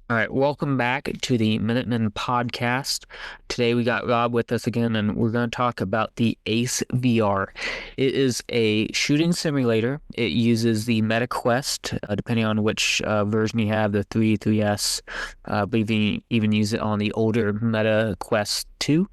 All right, welcome back to the Minutemen podcast. Today we got Rob with us again, and we're going to talk about the Ace VR. It is a shooting simulator. It uses the MetaQuest, depending on which version you have, the 3, 3S. I believe you even use it on the older MetaQuest 2.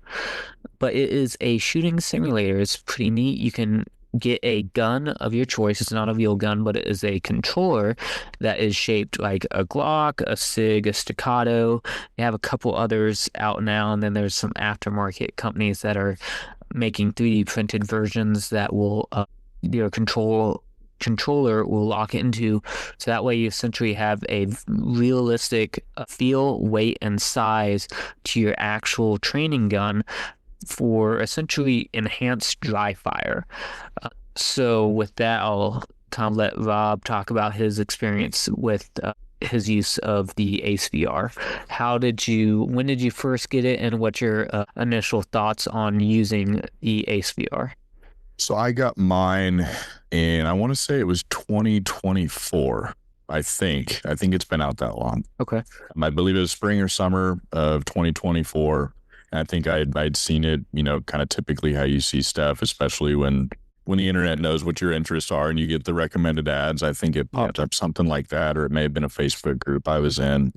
But it is a shooting simulator. It's pretty neat. You can get a gun of your choice. It's not a real gun, but it is a controller that is shaped like a Glock, a SIG, a Staccato. They have a couple others out now, and then there's some aftermarket companies that are making 3D printed versions that will your controller will lock into, so that way you essentially have a realistic feel, weight, and size to your actual training gun for essentially enhanced dry fire. So with that, I'll kind of let Rob talk about his experience with his use of the Ace VR. When did you first get it, and what's your initial thoughts on using the Ace VR? So I got mine in, I want to say it was 2024. I think it's been out that long. Okay. I believe it was spring or summer of 2024. And I think I'd seen it, kind of typically how you see stuff, especially when the internet knows what your interests are and you get the recommended ads. I think it popped up something like that, or it may have been a Facebook group I was in.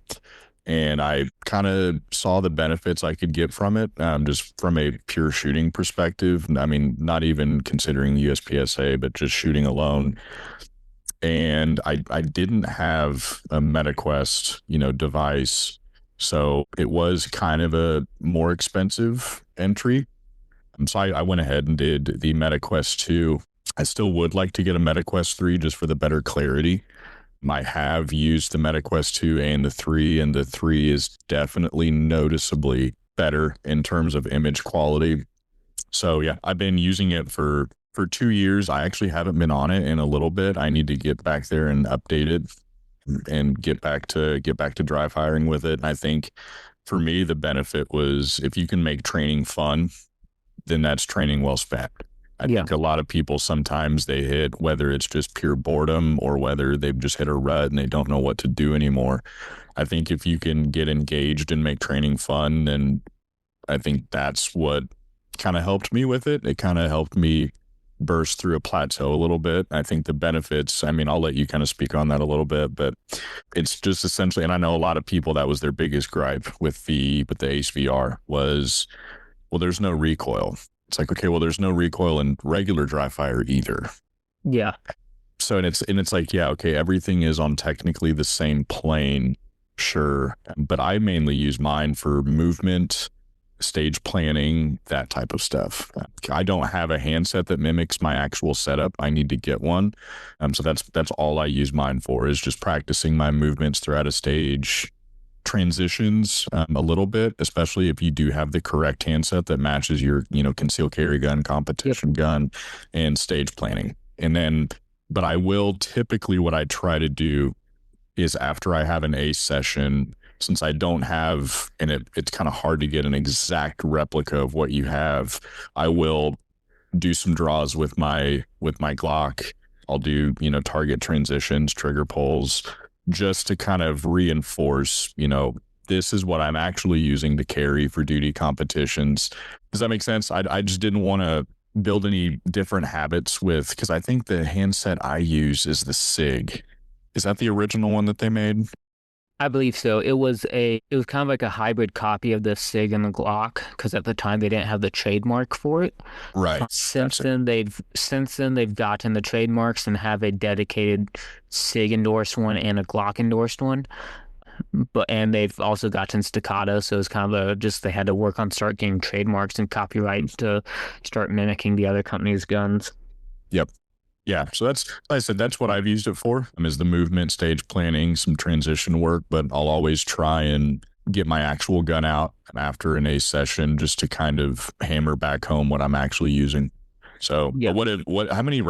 And I kind of saw the benefits I could get from it, just from a pure shooting perspective. I mean, not even considering USPSA, but just shooting alone. And I didn't have a MetaQuest, device. So it was kind of a more expensive entry. So I went ahead and did the MetaQuest 2. I still would like to get a MetaQuest 3 just for the better clarity. I have used the MetaQuest 2 and the 3, and the 3 is definitely noticeably better in terms of image quality. So yeah, I've been using it for 2 years. I actually haven't been on it in a little bit. I need to get back there and update it and get back to dry firing with it. And I think for me, the benefit was if you can make training fun, then that's training well spent. I think a lot of people sometimes they hit, whether it's just pure boredom or whether they've just hit a rut and they don't know what to do anymore. I think if you can get engaged and make training fun, then I think that's what kind of helped me with it. It kind of helped me burst through a plateau a little bit. I think the benefits, I mean, I'll let you kind of speak on that a little bit, but it's just essentially, and I know a lot of people, that was their biggest gripe with the Ace VR was, well, there's no recoil. It's like, okay, well, there's no recoil in regular dry fire either. Yeah. So, and it's like, yeah, okay, everything is on technically the same plane, sure. But I mainly use mine for movement, stage planning, that type of stuff. I don't have a handset that mimics my actual setup. I need to get one. So that's all I use mine for, is just practicing my movements throughout a stage, transitions a little bit, especially if you do have the correct handset that matches your, concealed carry gun, competition gun, and stage planning. And then, but I will typically, what I try to do is after I have an Ace session, since I don't have, and it's kind of hard to get an exact replica of what you have, I will do some draws with my Glock. I'll do, target transitions, trigger pulls, just to kind of reinforce, this is what I'm actually using to carry for duty competitions. Does that make sense? I just didn't want to build any different habits because I think the handset I use is the SIG. Is that the original one that they made? I believe so. It was kind of like a hybrid copy of the SIG and the Glock, because at the time they didn't have the trademark for it. Right. Since then they've gotten the trademarks and have a dedicated SIG endorsed one and a Glock endorsed one. And they've also gotten Staccato, so it's kind of they had to start getting trademarks and copyright to start mimicking the other company's guns. Yep. Yeah, so that's, like I said, that's what I've used it for, is the movement, stage planning, some transition work, but I'll always try and get my actual gun out after an Ace session just to kind of hammer back home what I'm actually using. So how many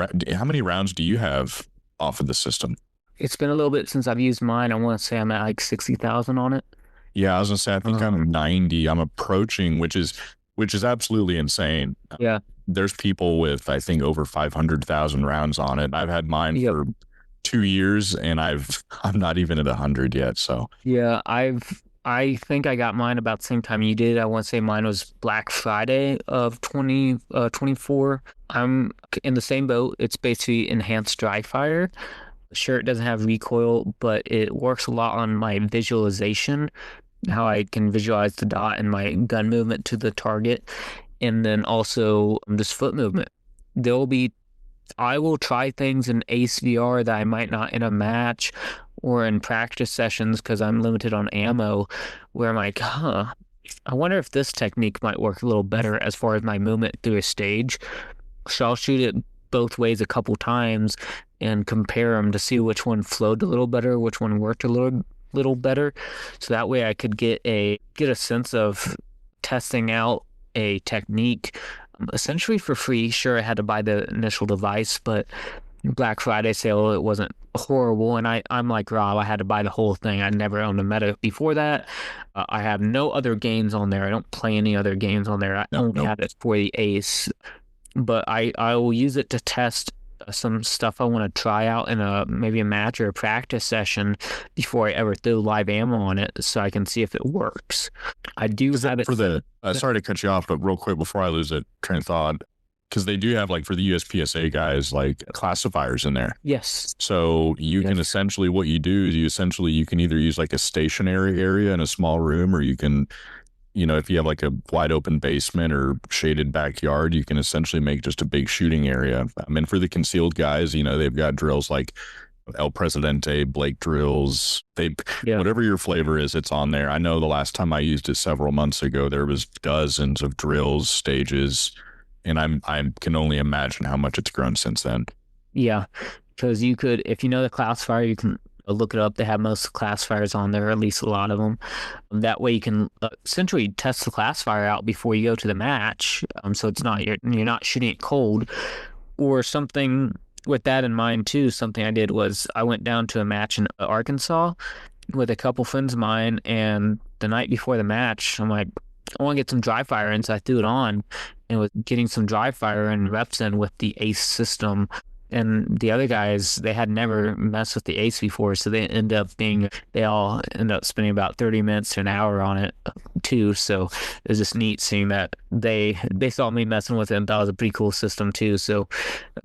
rounds do you have off of the system? It's been a little bit since I've used mine. I want to say I'm at like 60,000 on it. Yeah, I was gonna say, I think I'm 90. I'm approaching, which is absolutely insane. Yeah. There's people with, I think, over 500,000 rounds on it. I've had mine for 2 years, and I'm not even at 100 yet. So Yeah, I think I got mine about the same time you did. I want to say mine was Black Friday of 2024. I'm in the same boat. It's basically enhanced dry fire. Sure, it doesn't have recoil, but it works a lot on my visualization, how I can visualize the dot and my gun movement to the target, and then also this foot movement. There'll be I will try things in Ace VR that I might not in a match or in practice sessions because I'm limited on ammo, where I'm like, I wonder if this technique might work a little better as far as my movement through a stage. So I'll shoot it both ways a couple times and compare them to see which one flowed a little better, which one worked a little better. So that way I could get a sense of testing out a technique essentially for free. Sure, I had to buy the initial device, but Black Friday sale, it wasn't horrible. And I'm like Rob, I had to buy the whole thing. I never owned a Meta before that. I have no other games on there. I don't play any other games on there. I only had it for the Ace, but I will use it to test some stuff I want to try out in maybe a match or a practice session before I ever throw live ammo on it, so I can see if it works. I do have it for the sorry to cut you off, but real quick before I lose it train of thought, because they do have, like, for the USPSA guys, like classifiers in there. Yes. So you can essentially, what you do is you can either use like a stationary area in a small room, or you can, if you have like a wide open basement or shaded backyard, you can essentially make just a big shooting area. I mean, for the concealed guys, they've got drills like El Presidente, Blake drills. Whatever your flavor is, it's on there. I know the last time I used it several months ago, there was dozens of drills, stages, and I can only imagine how much it's grown since then. Yeah, because you could, if you know the classifier, you can look it up. They have most classifiers on there, or at least a lot of them. That way you can essentially test the classifier out before you go to the match. So it's not you're not shooting it cold or something. With that in mind too, something I did was I went down to a match in Arkansas with a couple friends of mine, and the night before the match, I'm like, I want to get some dry fire in, so I threw it on and was getting some dry fire and reps in with the Ace system. And the other guys, they had never messed with the Ace before, so they all end up spending about 30 minutes to an hour on it too. So it was just neat seeing that they saw me messing with it and thought it was a pretty cool system too. So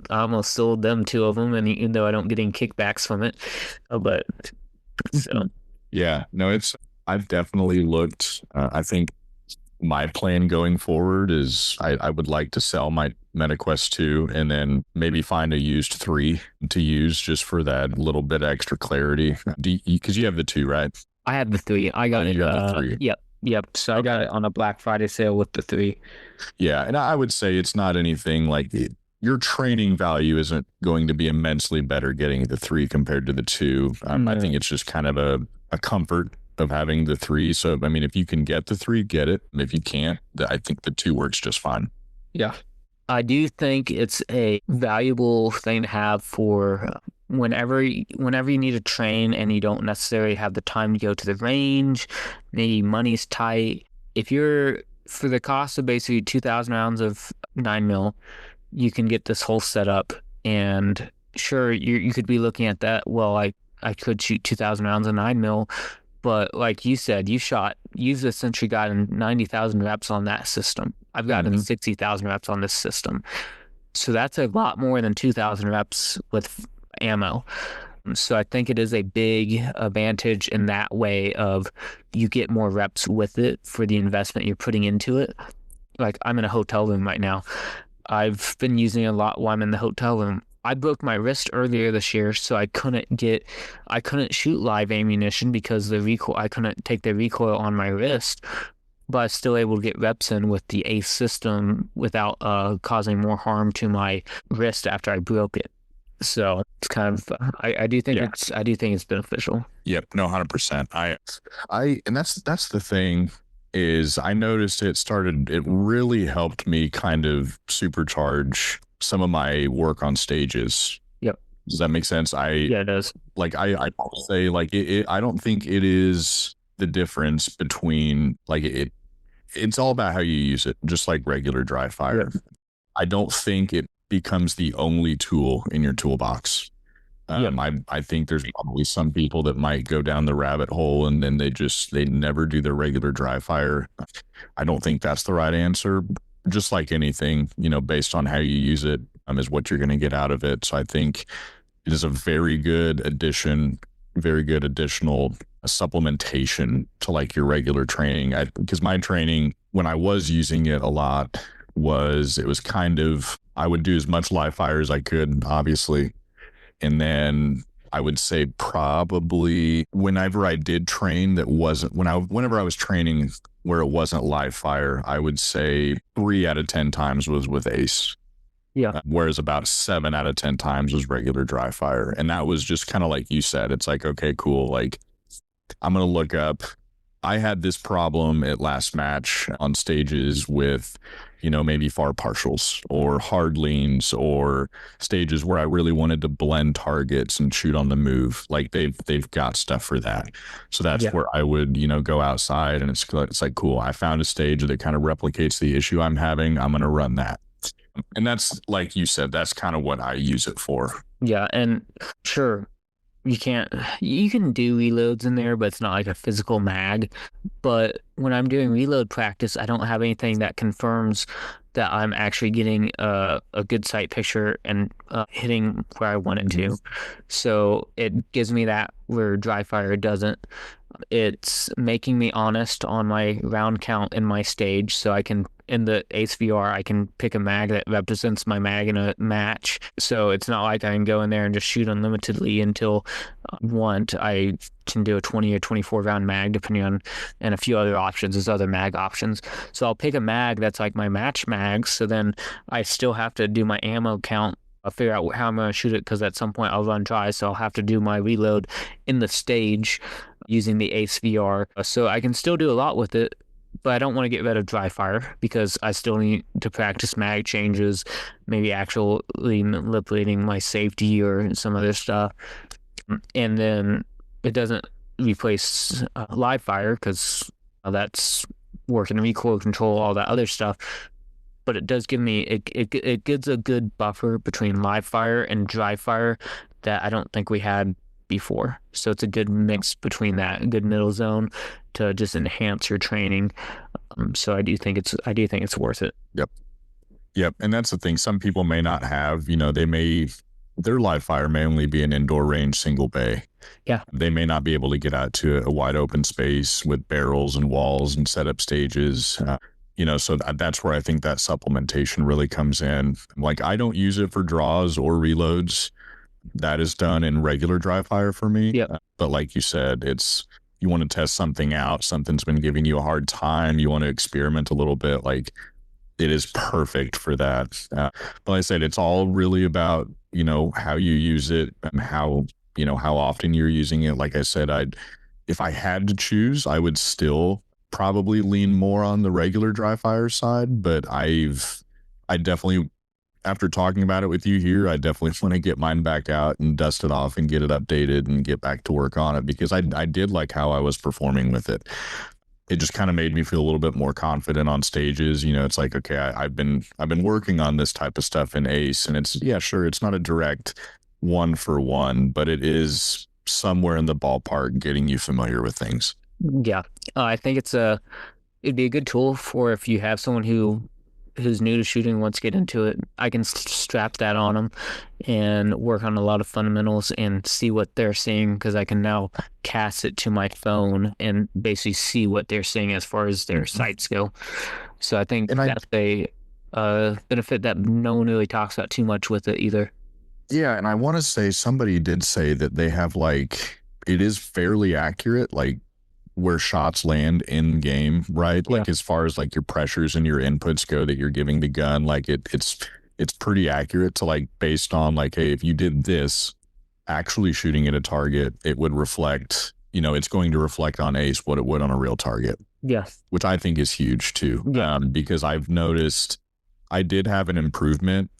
I almost sold them 2 of them, and even though I don't get any kickbacks from it, but so yeah, no, I've definitely looked. I think my plan going forward is I would like to sell my MetaQuest 2 and then maybe find a used 3 to use just for that little bit extra clarity. Because you have the 2, right? I have the 3. I got it. You got the 3. Yep. So I got it on a Black Friday sale with the 3. Yeah, and I would say it's not anything like your training value isn't going to be immensely better getting the 3 compared to the 2. I think it's just kind of a comfort of having the 3. So, I mean, if you can get the 3, get it. And if you can't, I think the 2 works just fine. Yeah. I do think it's a valuable thing to have for whenever you need to train and you don't necessarily have the time to go to the range, maybe money's tight. If you're, for the cost of basically 2,000 rounds of 9mm, you can get this whole setup. And sure, you could be looking at that, well, I could shoot 2,000 rounds of 9mm, but like you said, you've essentially gotten 90,000 reps on that system. I've gotten 60,000 reps on this system. So that's a lot more than 2,000 reps with ammo. So I think it is a big advantage in that way of you get more reps with it for the investment you're putting into it. Like, I'm in a hotel room right now. I've been using it a lot while I'm in the hotel room. I broke my wrist earlier this year, so I couldn't shoot live ammunition because I couldn't take the recoil on my wrist, but I was still able to get reps in with the Ace system without causing more harm to my wrist after I broke it. So it's kind of, I do think it's beneficial. Yep. No, 100%. And that's the thing is I noticed it really helped me kind of supercharge some of my work on stages. Yep. Does that make sense? Yeah, it does. Like I say, like I don't think it is the difference between like it's all about how you use it, just like regular dry fire. Yep. I don't think it becomes the only tool in your toolbox. Yeah. I think there's probably some people that might go down the rabbit hole and then they never do their regular dry fire. I don't think that's the right answer. Just like anything, based on how you use it, is what you're going to get out of it. So I think it is a very good addition, very good additional supplementation to like your regular training. Because my training, when I was using it a lot, it was kind of, I would do as much live fire as I could, obviously. And then I would say probably whenever I did train whenever I was training where it wasn't live fire, I would say 3 out of 10 times was with ACE. Yeah. Whereas about 7 out of 10 times was regular dry fire. And that was just kind of like you said, it's like, okay, cool. Like I'm going to look up, I had this problem at last match on stages with, maybe far partials or hard leans or stages where I really wanted to blend targets and shoot on the move. Like they've got stuff for that. So that's where I would, go outside and it's like, cool. I found a stage that kind of replicates the issue I'm having. I'm going to run that. And that's like you said, that's kind of what I use it for. Yeah. And sure, you can do reloads in there, but it's not like a physical mag. But when I'm doing reload practice, I don't have anything that confirms that I'm actually getting a good sight picture and hitting where I want it to. So it gives me that where dry fire doesn't. It's making me honest on my round count in my stage, so I can, in the Ace VR, I can pick a mag that represents my mag in a match. So it's not like I can go in there and just shoot unlimitedly until I want. I can do a 20 or 24 round mag depending on, and a few other options. There's other mag options. So I'll pick a mag that's like my match mag. So then I still have to do my ammo count. I'll figure out how I'm going to shoot it because at some point I'll run dry. So I'll have to do my reload in the stage using the Ace VR. So I can still do a lot with it, but I don't want to get rid of dry fire because I still need to practice mag changes, maybe actually manipulating my safety or some other stuff. And then it doesn't replace live fire because that's working recoil control, all that other stuff. But it does give me, it gives a good buffer between live fire and dry fire that I don't think we had before. So it's a good mix between that, a good middle zone to just enhance your training. So I do think it's worth it. Yep. And that's the thing. Some people may not have, their live fire may only be an indoor range single bay. Yeah. They may not be able to get out to a wide open space with barrels and walls and set up stages. So that's where I think that supplementation really comes in. Like I don't use it for draws or reloads. That is done in regular dry fire for me. Yeah. But like you said, you want to test something out. Something's been giving you a hard time. You want to experiment a little bit. Like it is perfect for that. But like I said, it's all really about, how you use it and how often you're using it. Like I said, if I had to choose, I would still probably lean more on the regular dry fire side, but I definitely, after talking about it with you here, I definitely want to get mine back out and dust it off and get it updated and get back to work on it because I did like how I was performing with it. It just kind of made me feel a little bit more confident on stages. It's like, okay, I've been working on this type of stuff in Ace, and it's not a direct 1-for-1, but it is somewhere in the ballpark getting you familiar with things. Yeah, I think it'd be a good tool for if you have someone who's new to shooting, wants to get into it. I can strap that on them and work on a lot of fundamentals and see what they're seeing because I can now cast it to my phone and basically see what they're seeing as far as their sights go. So I think that's a benefit that no one really talks about too much with it either. Yeah, and I want to say somebody did say that they have it is fairly accurate, where shots land in game, right? Yeah. As far as your pressures and your inputs go that you're giving the gun, it's pretty accurate to based on hey, if you did this actually shooting at a target, it would reflect, it's going to reflect on Ace what it would on a real target. Yes. Which I think is huge too. Yeah. Because I've noticed I did have an improvement.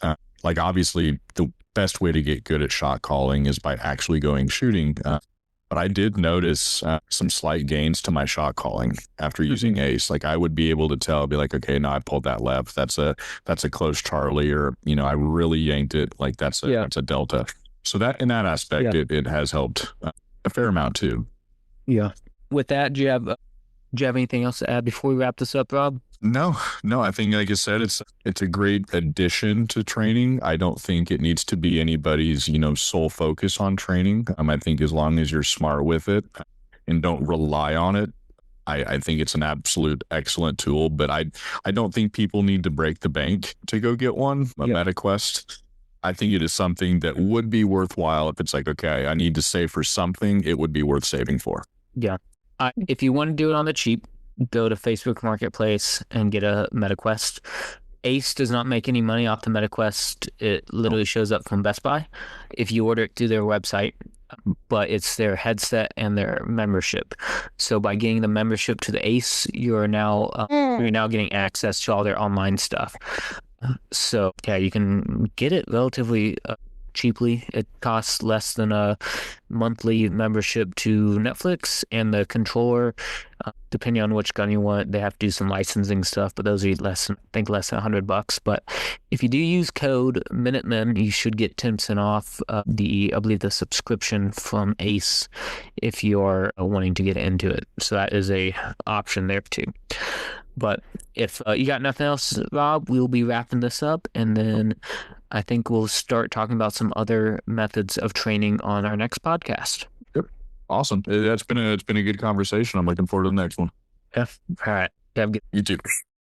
Obviously the best way to get good at shot calling is by actually going shooting. But I did notice some slight gains to my shot calling after using Ace. I would be able to tell, be like, okay, no, I pulled that left. That's a close Charlie, or I really yanked it. That's a delta. So that in that aspect, Yeah. it has helped a fair amount too. Yeah. With that, do you have anything else to add before we wrap this up, Rob? No, I think, like I said, it's a great addition to training. I don't think it needs to be anybody's, sole focus on training. I think as long as you're smart with it and don't rely on it, I think it's an absolute excellent tool. But I don't think people need to break the bank to go get one, a MetaQuest. I think it is something that would be worthwhile if it's like, okay, I need to save for something, it would be worth saving for. Yeah. If you want to do it on the cheap, go to Facebook Marketplace and get a MetaQuest. Ace does not make any money off the MetaQuest. It literally shows up from Best Buy if you order it through their website, but it's their headset and their membership. So by getting the membership to the Ace, you're now getting access to all their online stuff. So yeah, you can get it relatively cheaply. It costs less than a monthly membership to Netflix, and the controller, depending on which gun you want, they have to do some licensing stuff, but those are less than $100. But if you do use code Minutemen, you should get 10% off I believe the subscription from Ace if you're wanting to get into it. So that is a option there too. But if you got nothing else, Rob, we'll be wrapping this up, and then I think we'll start talking about some other methods of training on our next podcast. Yep. Awesome. It's been a good conversation. I'm looking forward to the next one. Yeah. All right. Have a good. You too.